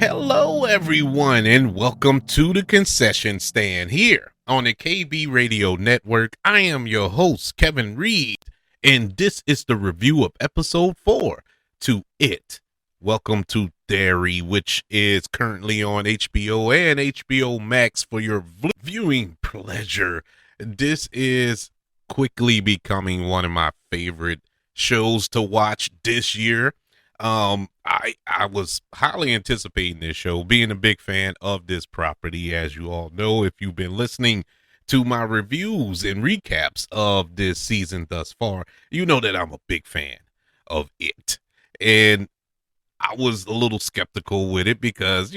Hello, everyone, and welcome to the concession stand here on the KB Radio Network. I am your host, Kevin Reed, and this is the review of episode 4 to It. Welcome to Derry, which is currently on HBO and HBO Max for your viewing pleasure. This is quickly becoming one of my favorite shows to watch this year. I was highly anticipating this show, being a big fan of this property, as you all know, if you've been listening to my reviews and recaps of this season thus far, you know that I'm a big fan of it. And I was a little skeptical with it because,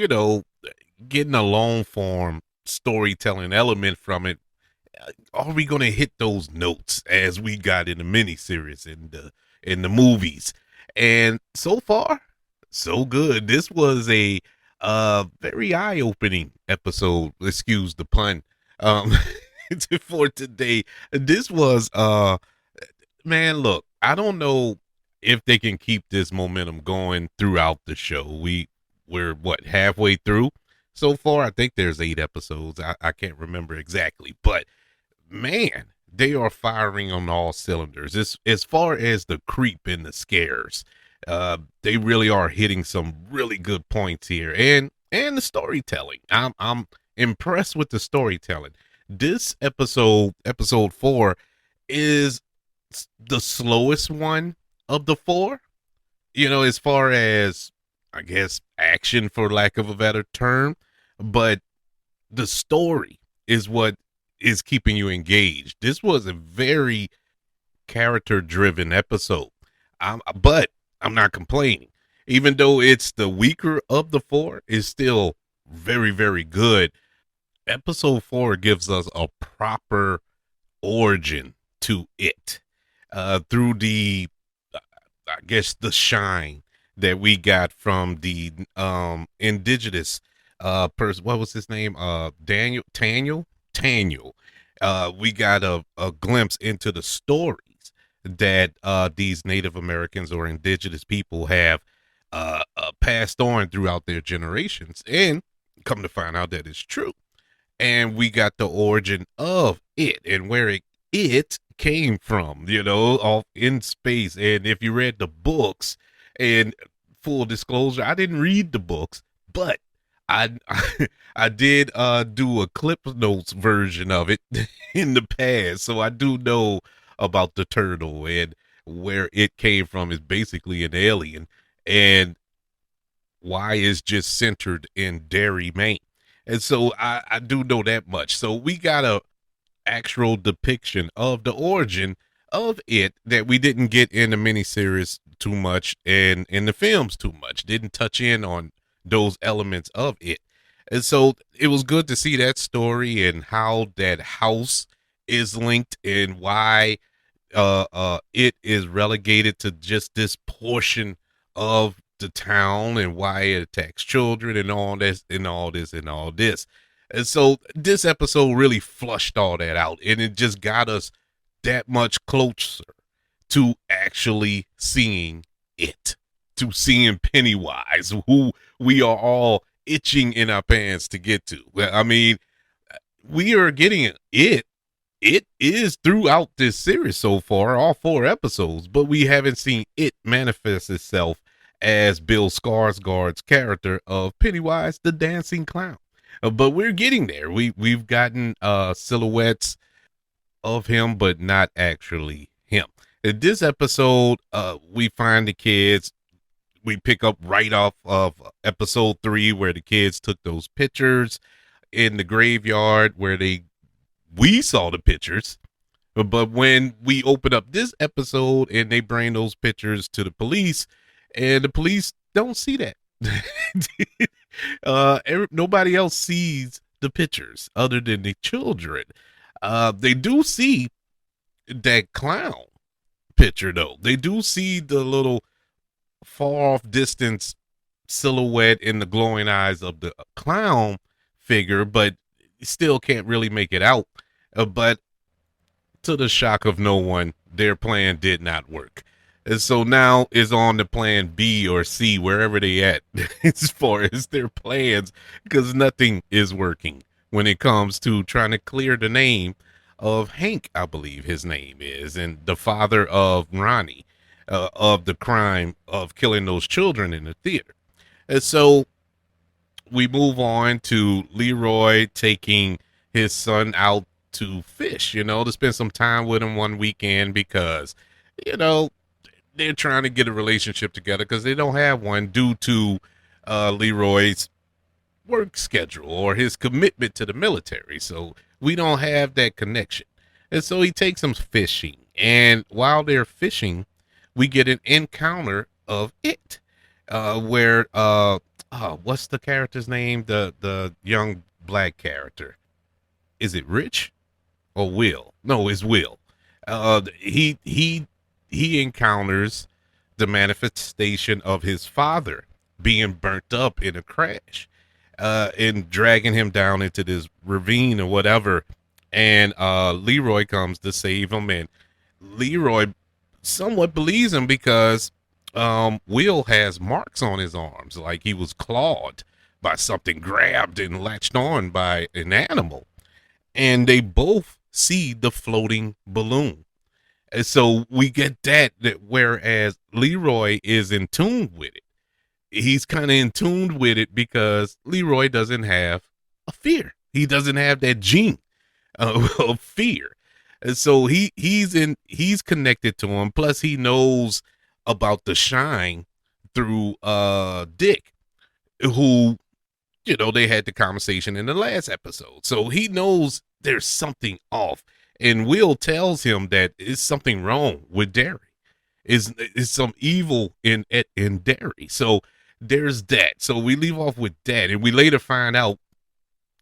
getting a long form storytelling element from it, are we going to hit those notes as we got in the miniseries and in the movies? And so far, so good. This was a very eye-opening episode, excuse the pun, um for today. This was man, look, I don't know if they can keep this momentum going throughout the show. We're what, halfway through so far. I think there's 8 episodes. I can't remember exactly, but man, they are firing on all cylinders. As far as the creep and the scares, they really are hitting some really good points here, and the storytelling. I'm impressed with the storytelling. This episode 4, is the slowest one of the 4. As far as, I guess, action, for lack of a better term, but the story is what is keeping you engaged. This was a very character driven episode. But I'm not complaining. Even though it's the weaker of the 4, it's still very, very good. Episode 4 gives us a proper origin to it. Through the, I guess, the shine that we got from the indigenous person. What was his name? Taniel. We got a glimpse into the stories that these Native Americans or indigenous people have passed on throughout their generations, and come to find out that it's true. And we got the origin of it and where it came from, off in space. And if you read the books, and full disclosure, I didn't read the books, but I I did do a clip notes version of it in the past, so I do know about the turtle, and where it came from is basically an alien, and why is just centered in Derry, Maine. And so I do know that much. So we got a actual depiction of the origin of it that we didn't get in the miniseries too much, and in the films too much. Didn't touch in on those elements of it. And so it was good to see that story and how that house is linked, and why it is relegated to just this portion of the town, and why it attacks children, and all this and all this and all this. And so this episode really flushed all that out, and it just got us that much closer to actually seeing it, to seeing Pennywise, who we are all itching in our pants to get to. I mean, we are getting it. It is throughout this series so far, all 4 episodes, but we haven't seen it manifest itself as Bill Skarsgård's character of Pennywise the Dancing Clown. But we're getting there. We've gotten silhouettes of him, but not actually him. In this episode, we find the kids. We pick up right off of episode 3, where the kids took those pictures in the graveyard, where we saw the pictures. But when we open up this episode and they bring those pictures to the police, and the police don't see that. Nobody else sees the pictures other than the children. They do see that clown picture, though. They do see the little far off distance silhouette in the glowing eyes of the clown figure, but still can't really make it out. But to the shock of no one, their plan did not work. And so now is on the plan B or C, wherever they at, as far as their plans, because nothing is working when it comes to trying to clear the name of Hank, I believe his name is, and the father of Ronnie, of the crime of killing those children in the theater. And so we move on to Leroy taking his son out to fish, to spend some time with him one weekend because, you know, they're trying to get a relationship together because they don't have one due to Leroy's work schedule or his commitment to the military. So we don't have that connection. And so he takes them fishing. And while they're fishing, we get an encounter of it, where what's the character's name? The young black character. Is it Rich or Will? No, it's Will. He encounters the manifestation of his father being burnt up in a crash, and dragging him down into this ravine or whatever. And Leroy comes to save him, and Leroy somewhat believes him because Will has marks on his arms, like he was clawed by something, grabbed and latched on by an animal. And they both see the floating balloon. And so we get that whereas Leroy is in tune with it, he's kind of in tune with it because Leroy doesn't have a fear. He doesn't have that gene of fear. And so he's connected to him. Plus he knows about the shine through Dick, who, they had the conversation in the last episode. So he knows there's something off. And Will tells him that it's something wrong with Derry. Is some evil in Derry. So there's that. So we leave off with that, and we later find out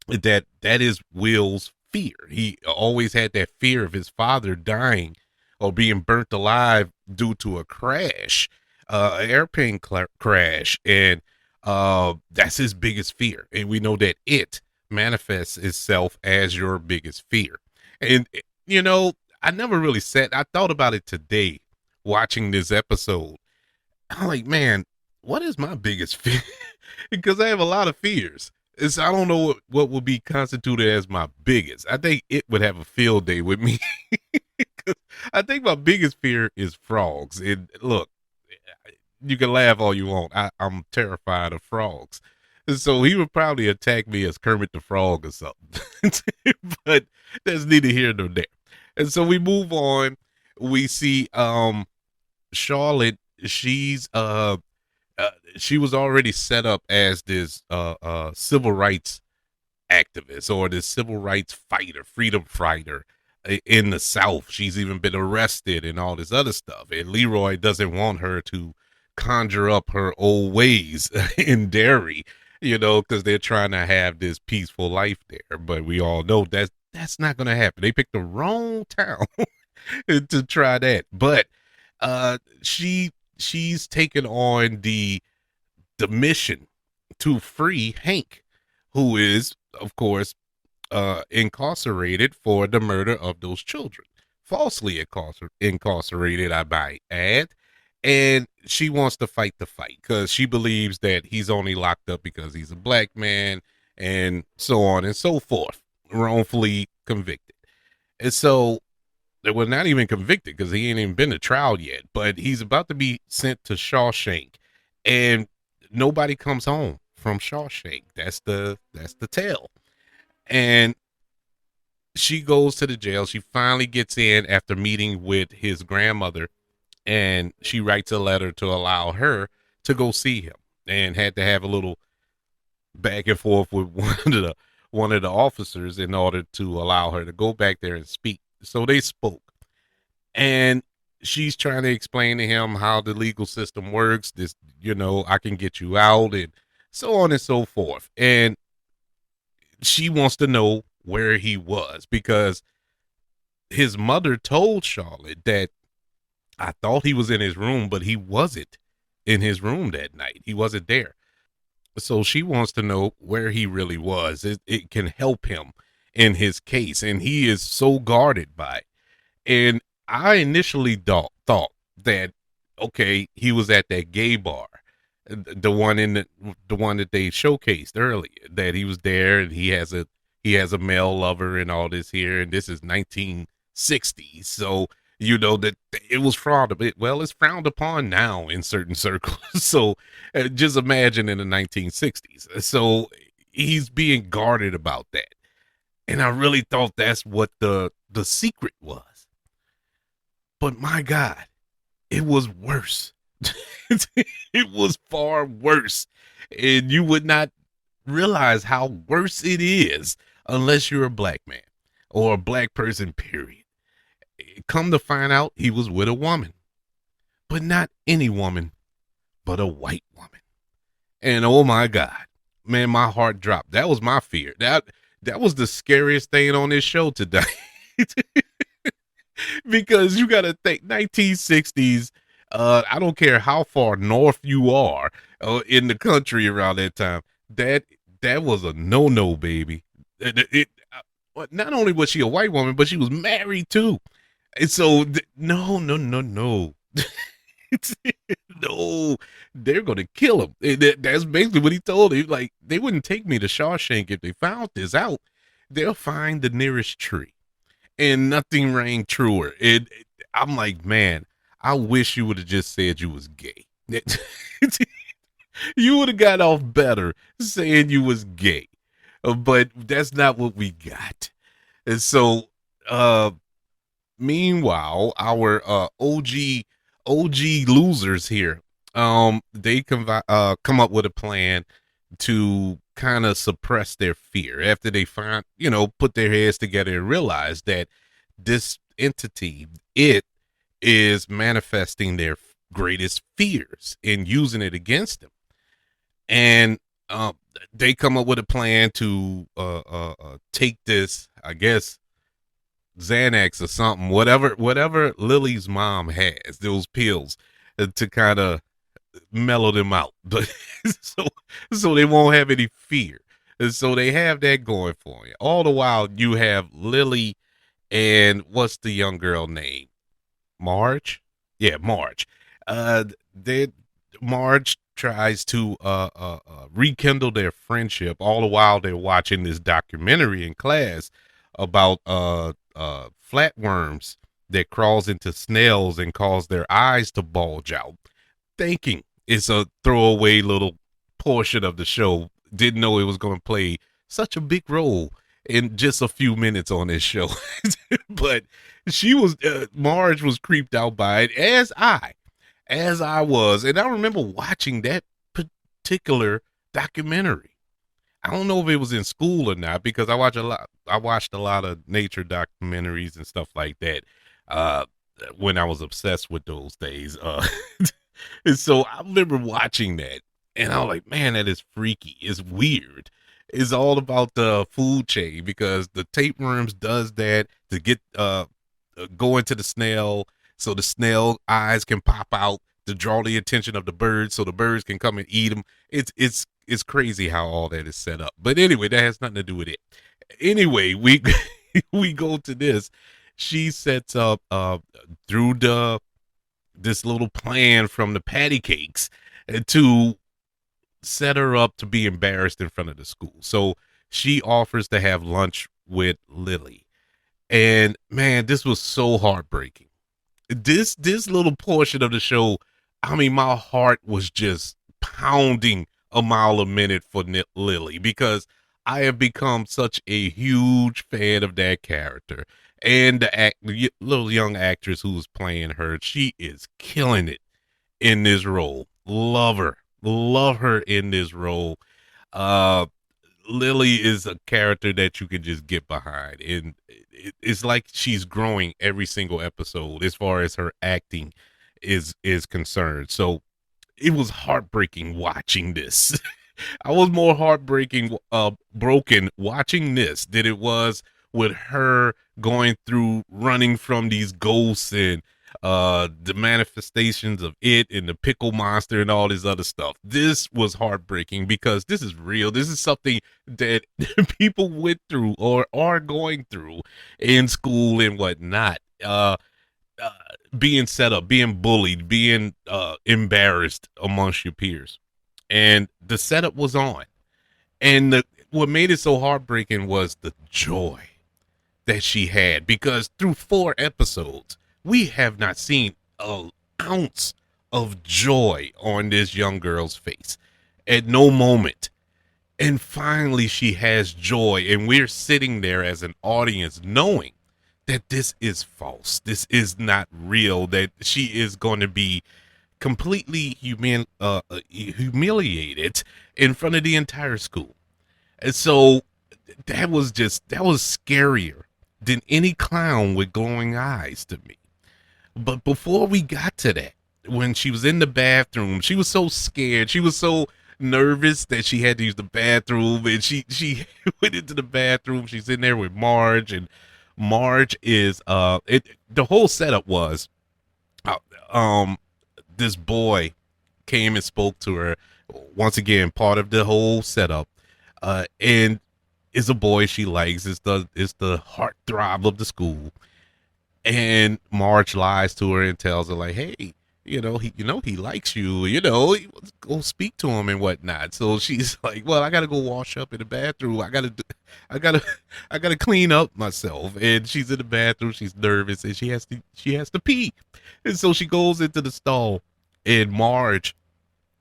that is Will's fear. He always had that fear of his father dying or being burnt alive due to a crash, an airplane crash, and that's his biggest fear. And we know that it manifests itself as your biggest fear. And I never really I thought about it today watching this episode. I'm like, man, what is my biggest fear? Because I have a lot of fears. I don't know what would be constituted as my biggest. I think it would have a field day with me. I think my biggest fear is frogs. And look, you can laugh all you want. I'm terrified of frogs. And so he would probably attack me as Kermit the Frog or something. But that's neither here nor there. And so we move on. We see Charlotte. She was already set up as this civil rights activist or this civil rights fighter, freedom fighter in the South. She's even been arrested and all this other stuff. And Leroy doesn't want her to conjure up her old ways in Derry, because they're trying to have this peaceful life there. But we all know that's not going to happen. They picked the wrong town to try that. But she's taken on the mission to free Hank, who is, of course, incarcerated for the murder of those children, falsely incarcerated, I might add. And she wants to fight the fight because she believes that he's only locked up because he's a black man and so on and so forth, wrongfully convicted. And so they were not even convicted because he ain't even been to trial yet, but he's about to be sent to Shawshank, and nobody comes home from Shawshank. That's the tale. And she goes to the jail. She finally gets in after meeting with his grandmother, and she writes a letter to allow her to go see him, and had to have a little back and forth with one of the officers in order to allow her to go back there and speak. So they spoke, and she's trying to explain to him how the legal system works. This, I can get you out, and so on and so forth. And she wants to know where he was because his mother told Charlotte that I thought he was in his room, but he wasn't in his room that night. He wasn't there. So she wants to know where he really was. It can help him in his case, and he is so guarded by it. And I initially thought that, okay, he was at that gay bar, the one that they showcased earlier. That he was there, and he has a male lover and all this here, and this is 1960s, so you know that it was fraud. Well, it's frowned upon now in certain circles. So just imagine in the 1960s. So he's being guarded about that, and I really thought that's what the secret was. But my God, it was worse. It was far worse. And you would not realize how worse it is unless you're a black man or a black person, period. Come to find out, he was with a woman, but not any woman, but a white woman. And oh my God, man, my heart dropped. That was my fear. That was the scariest thing on this show today. Because you got to think 1960s. I don't care how far north you are in the country around that time. That that was a no, baby. Not only was she a white woman, but she was married too. And so no. No, they're gonna kill him. That's basically what he told him. Like, they wouldn't take me to Shawshank if they found this out. They'll find the nearest tree, and nothing rang truer. I'm like, man, I wish you would have just said you was gay. You would have got off better saying you was gay. But that's not what we got. And so, meanwhile, our OG losers here, they come up with a plan to kind of suppress their fear after they put their heads together and realize that this entity, it is manifesting their greatest fears and using it against them. And they come up with a plan to take this, I guess, Xanax or something, whatever Lily's mom has, those pills, to kind of mellow them out, but so they won't have any fear. And so they have that going for you. All the while, you have Lily and what's the young girl name? Marge? Yeah, Marge. They Marge tries to rekindle their friendship all the while they're watching this documentary in class about flatworms that crawls into snails and cause their eyes to bulge out, thinking it's a throwaway little portion of the show. Didn't know it was going to play such a big role in just a few minutes on this show. But Marge was creeped out by it, as I was. And I remember watching that particular documentary. I don't know if it was in school or not, because I watched a lot of nature documentaries and stuff like that when I was obsessed with those days. And so I remember watching that, and I was like, man, that is freaky. It's weird. It's all about the food chain, because the tapeworms does that to get go into the snail, so the snail eyes can pop out to draw the attention of the birds, so the birds can come and eat them. It's crazy how all that is set up. But anyway, that has nothing to do with it. Anyway, we we go to this. She sets up through this little plan from the patty cakes to set her up to be embarrassed in front of the school. So she offers to have lunch with Lily. And man, this was so heartbreaking. This little portion of the show, I mean, my heart was just pounding a mile a minute for Lily, because I have become such a huge fan of that character. And the little young actress who's playing her, she is killing it in this role. Love her in this role. Lily is a character that you can just get behind, and it's like she's growing every single episode as far as her acting is concerned. So it was heartbreaking watching this. I was more broken watching this than it was with her going through running from these ghosts and the manifestations of it and the pickle monster and all this other stuff. This was heartbreaking because this is real. This is something that people went through or are going through in school and whatnot. being set up, being bullied, being embarrassed amongst your peers. And the setup was on. And what made it so heartbreaking was the joy that she had, because through 4 episodes, we have not seen an ounce of joy on this young girl's face at no moment. And finally, she has joy, and we're sitting there as an audience knowing that this is false. This is not real, that she is going to be completely humiliated in front of the entire school. And so that was scarier than any clown with glowing eyes to me. But before we got to that, when she was in the bathroom, she was so scared. She was so nervous that she had to use the bathroom, and she went into the bathroom. She's in there with Marge, and Marge is the whole setup was uh, um this boy came and spoke to her once again, part of the whole setup, and is a boy she likes. It's the heartthrob of the school. And Marge lies to her and tells her, like, hey, he likes you, go speak to him and whatnot. So she's like, well, I gotta go wash up in the bathroom. I gotta I gotta clean up myself. And she's in the bathroom, she's nervous, and she has to pee. And so she goes into the stall, and Marge,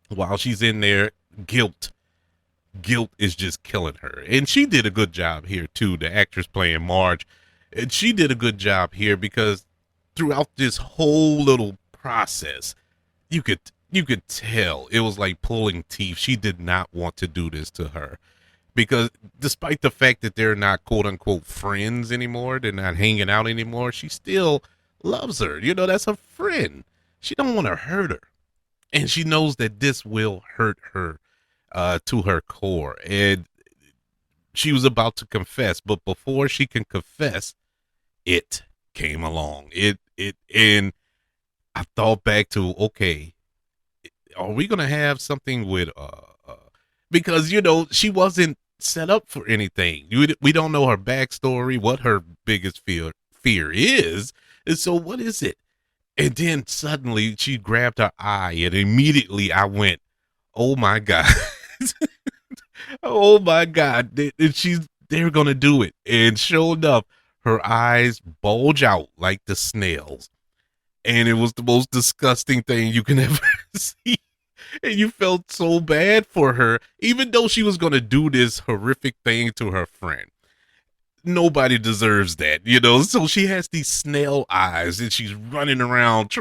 while she's in there, guilt is just killing her. And she did a good job here too, the actress playing Marge. And she did a good job here, because throughout this whole little process, you could tell it was like pulling teeth. She did not want to do this to her, because despite the fact that they're not quote unquote friends anymore, they're not hanging out anymore, she still loves her. That's her friend. She don't want to hurt her. And she knows that this will hurt her to her core. And she was about to confess, but before she can confess, it came along. And I thought back to, okay, are we gonna have something with because she wasn't set up for anything. We don't know her backstory, what her biggest fear is, and so what is it? And then suddenly she grabbed her eye, and immediately I went, oh my god. Oh my god, they're gonna do it. And sure enough, her eyes bulge out like the snails, and it was the most disgusting thing you can ever see. And you felt so bad for her, even though she was gonna do this horrific thing to her friend. Nobody deserves that, so she has these snail eyes, and she's running around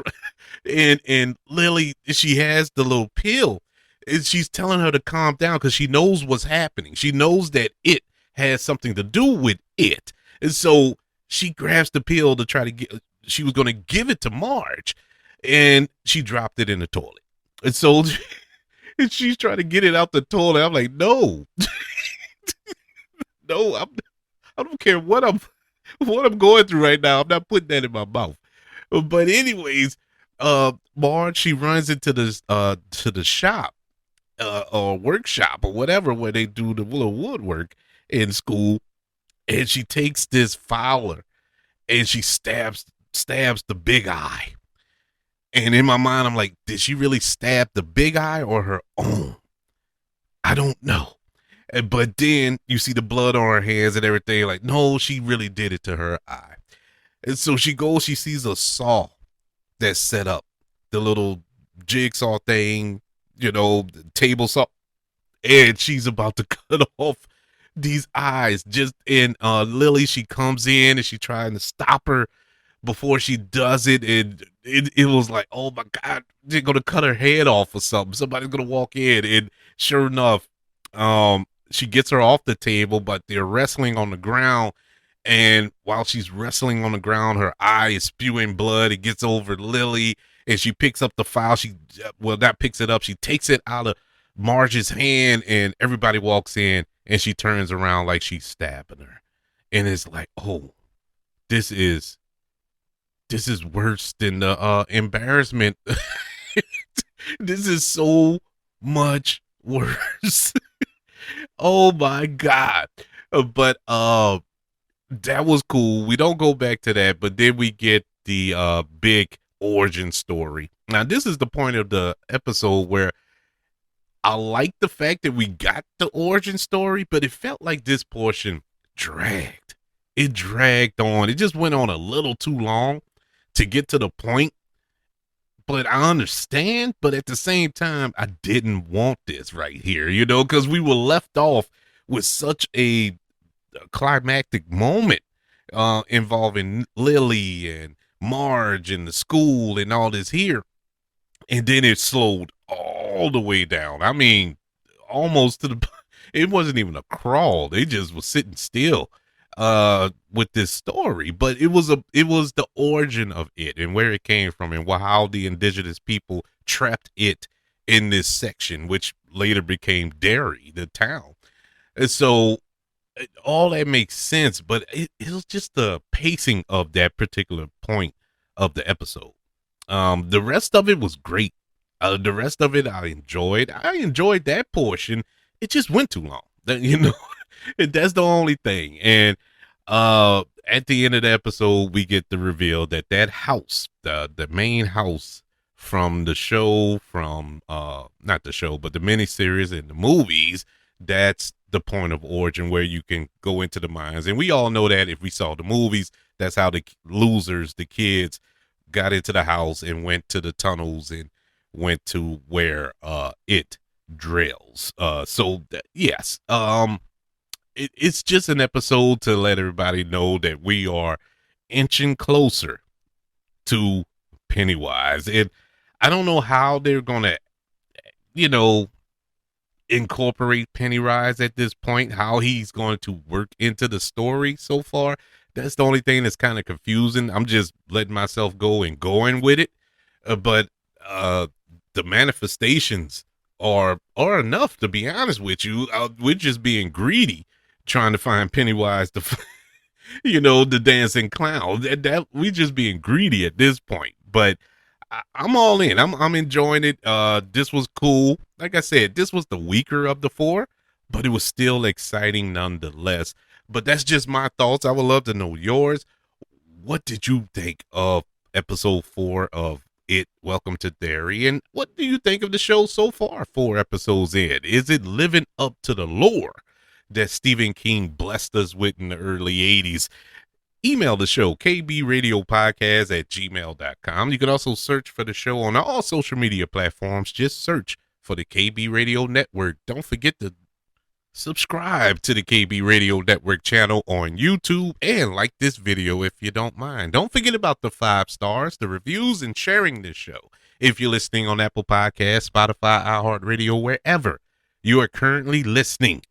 and Lily, she has the little pill, and she's telling her to calm down, because she knows what's happening. She knows that it has something to do with it. And so she grabs the pill to try to she was going to give it to Marge, and she dropped it in the toilet. And so and she's trying to get it out the toilet. I'm like, no, no, I don't care what I'm going through right now. I'm not putting that in my mouth. But anyways, Marge, she runs into to the shop, or workshop or whatever, where they do the little woodwork in school, and she takes this fowler and she stabs the big eye. And in my mind, I'm like, did she really stab the big eye or her own? I don't know. But then you see the blood on her hands and everything. Like, no, she really did it to her eye. And so she goes, she sees a saw that's set up, the little jigsaw thing, the table saw, and she's about to cut off these eyes. Just in Lily, she comes in and she's trying to stop her before she does it, and it was like, oh my god, they're gonna cut her head off or something. Somebody's gonna walk in, and sure enough, she gets her off the table, but they're wrestling on the ground. And while she's wrestling on the ground, her eye is spewing blood. It gets over Lily, and she picks up the file. Not picks it up. She takes it out of Marge's hand, and everybody walks in, and she turns around like she's stabbing her. And it's like, oh, this is worse than the embarrassment. This is so much worse. Oh my god. But that was cool. We don't go back to that, but then we get the big origin story. Now, this is the point of the episode where I like the fact that we got the origin story, but it felt like this portion dragged. It dragged on. It just went on a little too long to get to the point. But I understand, but at the same time, I didn't want this right here, because we were left off with such a climactic moment involving Lily and Marge and the school and all this here. And then it slowed all the way down. I mean, almost to the, it wasn't even a crawl. They just was sitting still with this story. But it was the origin of it and where it came from and how the indigenous people trapped it in this section, which later became Derry, the town. And so all that makes sense, but it was just the pacing of that particular point of the episode. The rest of it was great. The rest of it I enjoyed. I enjoyed that portion. It just went too long. That's the only thing. And at the end of the episode, we get the reveal that house, the main house from the show, from not the show, but the miniseries and the movies, that's the point of origin where you can go into the mines. And we all know that if we saw the movies, that's how the losers, the kids, got into the house and went to the tunnels and went to where it drills. Yes. It's just an episode to let everybody know that we are inching closer to Pennywise. And I don't know how they're gonna, incorporate Pennywise at this point, how he's going to work into the story so far. That's the only thing that's kind of confusing. I'm just letting myself go and going with it. But the manifestations are enough, to be honest with you. We're just being greedy, trying to find Pennywise, the dancing clown. That we just being greedy at this point. But I'm all in. I'm enjoying it. This was cool. Like I said, this was the weaker of the four, but it was still exciting nonetheless. But that's just my thoughts. I would love to know yours. What did you think of episode 4 of It, Welcome to Derry? And what do you think of the show so far, 4 episodes in? Is it living up to the lore that Stephen King blessed us with in the early 80s? Email the show, kbradiopodcast@gmail.com. You can also search for the show on all social media platforms. Just search for the KB Radio Network. Don't forget to subscribe to the KB Radio Network channel on YouTube and like this video if you don't mind. Don't forget about the 5 stars, the reviews, and sharing this show. If you're listening on Apple Podcasts, Spotify, iHeartRadio, wherever you are currently listening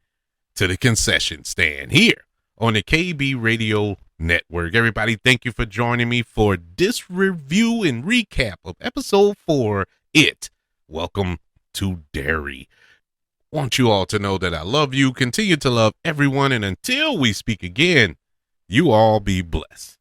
to the concession stand here on the KB Radio Network. Everybody, thank you for joining me for this review and recap of episode 4, It, Welcome to Derry. Want you all to know that I love you, continue to love everyone, and until we speak again, you all be blessed.